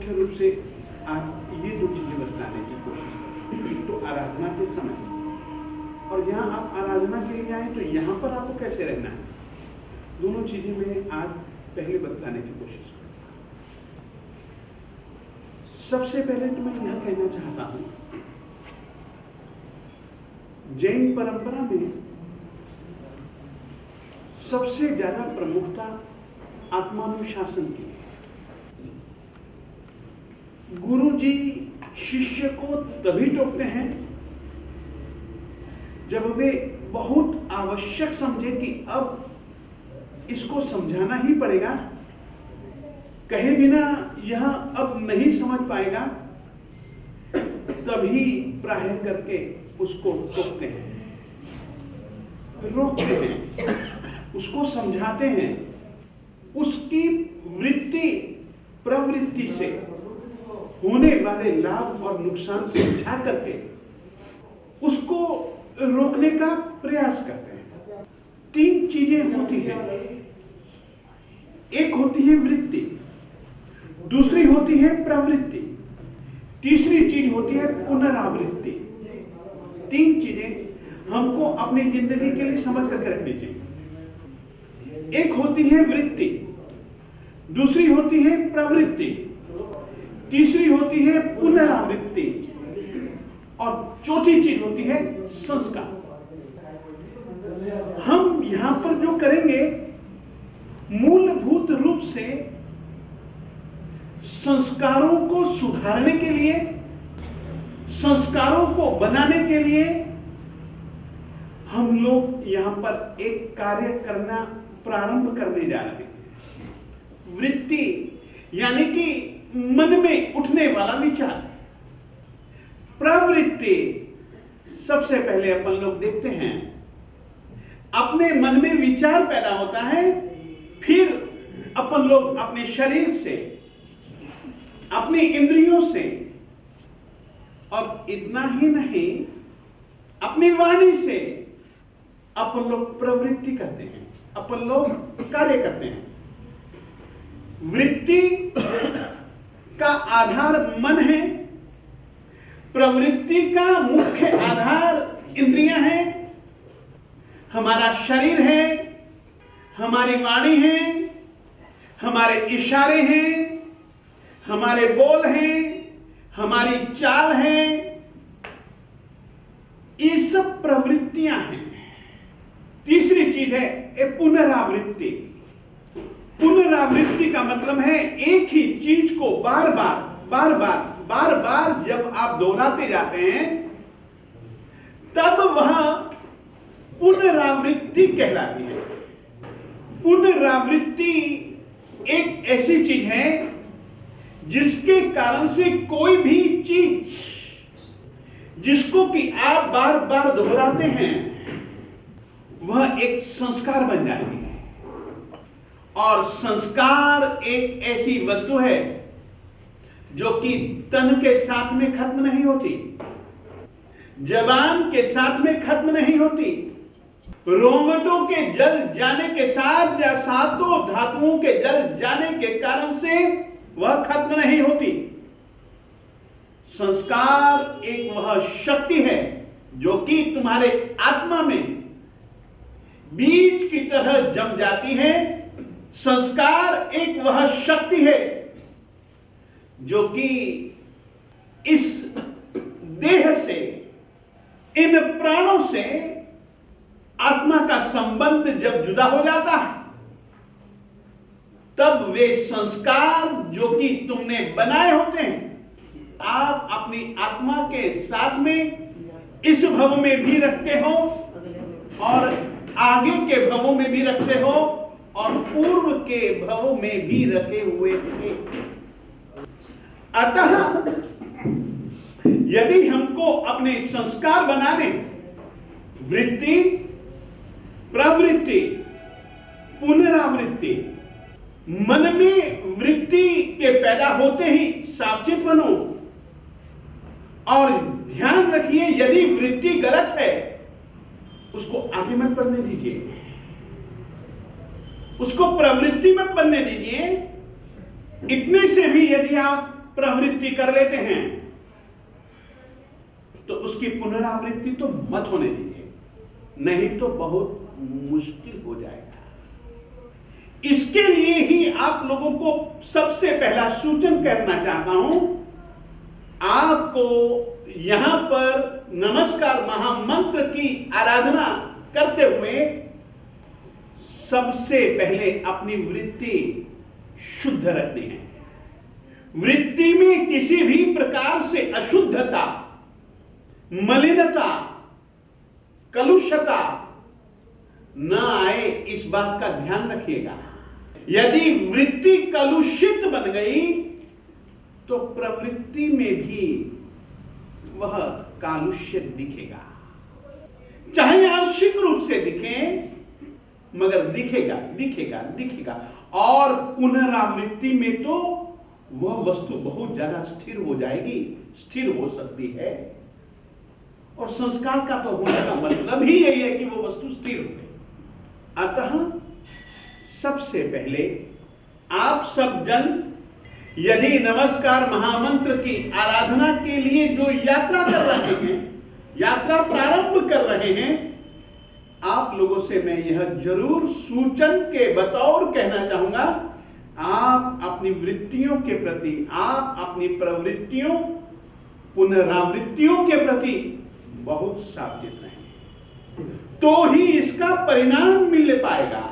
मुख्य रूप से आप ये दो चीजें बताने की कोशिश करें। एक तो आराधना के समय, और यहाँ आप आराधना के लिए आए तो यहाँ पर आपको कैसे रहना है, दोनों चीजें मैं आज पहले बताने की कोशिश करूँ। सबसे पहले तो मैं यह कहना चाहता हूं, जैन परंपरा में सबसे ज्यादा प्रमुखता आत्मानुशासन की है। गुरु जी शिष्य को तभी टोकते हैं जब वे बहुत आवश्यक समझे कि अब इसको समझाना ही पड़ेगा, कहे बिना यह अब नहीं समझ पाएगा, तभी प्राय करके उसको टोकते हैं, रोकते हैं, उसको समझाते हैं, उसकी वृत्ति प्रवृत्ति से होने वाले लाभ और नुकसान समझा करके उसको रोकने का प्रयास करते हैं। तीन चीजें होती हैं, एक होती है वृत्ति, दूसरी होती है प्रवृत्ति, तीसरी चीज होती है पुनरावृत्ति। तीन चीजें हमको अपनी जिंदगी के लिए समझ करके रखनी चाहिए। एक होती है वृत्ति, दूसरी होती है प्रवृत्ति, तीसरी होती है पुनरावृत्ति, और चौथी चीज होती है संस्कार। हम यहां पर जो करेंगे मूलभूत रूप से संस्कारों को सुधारने के लिए, संस्कारों को बनाने के लिए हम लोग यहां पर एक कार्य करना प्रारंभ करने जा रहे हैं। वृत्ति यानी कि मन में उठने वाला विचार। प्रवृत्ति सबसे पहले अपन लोग देखते हैं, अपने मन में विचार पैदा होता है, फिर अपन लोग अपने शरीर से, अपनी इंद्रियों से, और इतना ही नहीं अपनी वाणी से अपन लोग प्रवृत्ति करते हैं, अपन लोग कार्य करते हैं। वृत्ति का आधार मन है, प्रवृत्ति का मुख्य आधार इंद्रियां हैं, हमारा शरीर है, हमारी वाणी है, हमारे इशारे हैं, हमारे बोल हैं, हमारी चाल है, ये सब प्रवृत्तियां हैं। तीसरी चीज है पुनरावृत्ति। पुनरावृत्ति का मतलब है एक ही चीज को बार बार जब आप दोहराते जाते हैं तब वह पुनरावृत्ति कहलाती है। पुनरावृत्ति एक ऐसी चीज है जिसके कारण से कोई भी चीज जिसको कि आप बार बार दोहराते हैं वह एक संस्कार बन जाती है। और संस्कार एक ऐसी वस्तु है जो कि तन के साथ में खत्म नहीं होती, जबान के साथ में खत्म नहीं होती, रोंगटों के जल जाने के साथ या सातों धातुओं के जल जाने के कारण से वह खत्म नहीं होती। संस्कार एक वह शक्ति है जो कि तुम्हारे आत्मा में बीज की तरह जम जाती है। संस्कार एक वह शक्ति है जो कि इस देह से, इन प्राणों से आत्मा का संबंध जब जुदा हो जाता है तब वे संस्कार जो कि तुमने बनाए होते हैं, आप अपनी आत्मा के साथ में इस भव में भी रखते हो और आगे के भवों में भी रखते हो और पूर्व के भवों में भी रखे हुए थे। अतः यदि हमको अपने संस्कार बनाने, वृत्ति, प्रवृत्ति, पुनरावृत्ति, मन में वृत्ति के पैदा होते ही सावचेत बनो और ध्यान रखिए यदि वृत्ति गलत है उसको आगे मत बढ़ने दीजिए, उसको प्रवृत्ति मत बनने दीजिए। इतने से भी यदि आप प्रवृत्ति कर लेते हैं तो उसकी पुनरावृत्ति तो मत होने दीजिए, नहीं तो बहुत मुश्किल हो जाएगा। इसके लिए ही आप लोगों को सबसे पहला सूचन करना चाहता हूं, आपको यहां पर नमस्कार महामंत्र की आराधना करते हुए सबसे पहले अपनी वृत्ति शुद्ध रखनी है। वृत्ति में किसी भी प्रकार से अशुद्धता, मलिनता, कलुषता न आए, इस बात का ध्यान रखिएगा। यदि वृत्ति कलुषित बन गई तो प्रवृत्ति में भी वह कालुष्य दिखेगा, चाहे आंशिक रूप से दिखे, मगर दिखेगा दिखेगा दिखेगा। और पुनरावृत्ति में तो वह वस्तु बहुत ज्यादा स्थिर हो जाएगी, स्थिर हो सकती है। और संस्कार का तो होने का मतलब ही यही है कि वो वस्तु स्थिर हो गई। अतः सबसे पहले आप सब जन यदि नमस्कार महामंत्र की आराधना के लिए जो यात्रा कर रहे हैं, यात्रा प्रारंभ कर रहे हैं, आप लोगों से मैं यह जरूर सूचन के बतौर कहना चाहूंगा, आप अपनी वृत्तियों के प्रति, आप अपनी प्रवृत्तियों, पुनरावृत्तियों के प्रति बहुत सावचेत रहें, तो ही इसका परिणाम मिल पाएगा।